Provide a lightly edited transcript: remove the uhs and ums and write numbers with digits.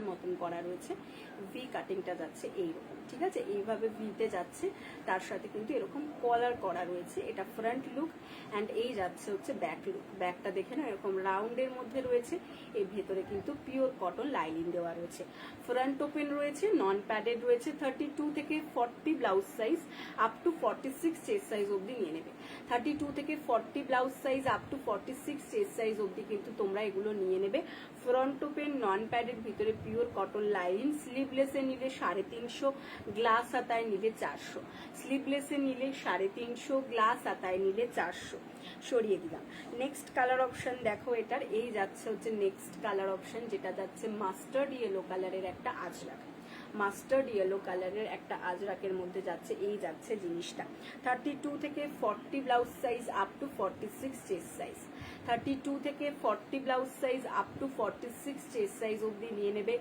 মতন করা রয়েছে, ভি কাটিংটা যাচ্ছে এইরকম, ঠিক আছে, এইভাবে ভিতে যাচ্ছে, তার সাথে কিন্তু এরকম কলার করা রয়েছে। এটা ফ্রন্ট লুক অ্যান্ড এই যাচ্ছে হচ্ছে ব্যাক লুক। ব্যাকটা দেখে না এরকম রাউন্ডের মধ্যে রয়েছে, এর ভেতরে কিন্তু পিওর কটন লাইনিং দেওয়া রয়েছে। ফ্রন্ট ওপেন রয়েছে, নন প্যাডেড রয়েছে, 32 থেকে 40 blouse size up to 46 chest size অবধি নিয়ে নেবে। 32 থেকে 40 blouse size up to 46 chest size অবধি কিন্তু তোমরা এগুলো নিয়ে নেবে। ফ্রন্ট ওপেন, নন প্যাডেড, ভিতরে পিওর কটন লাইন। স্লিভলেসে নিলে 350, গ্লাস হাতায় নিলে 400। স্লিভলেসে নিলে 350, গ্লাস হাতায় নিলে 400। সরিয়ে দিলাম। নেক্সট কালার অপশন দেখো, এটার এই যাচ্ছে হচ্ছে নেক্সট কালার অপশন, যেটা যাচ্ছে মাস্টার্ড ইয়েলো কালারের একটা আজরাক। মাস্টার্ড ইয়েলো কালারের একটা আজরাকের মধ্যে যাচ্ছে, এই যাচ্ছে জিনিসটা। 32 থেকে 40 blouse size up to 46 chest size. 32 থেকে 40 blouse size up to 46 chest size অবধি নিয়ে নেবে।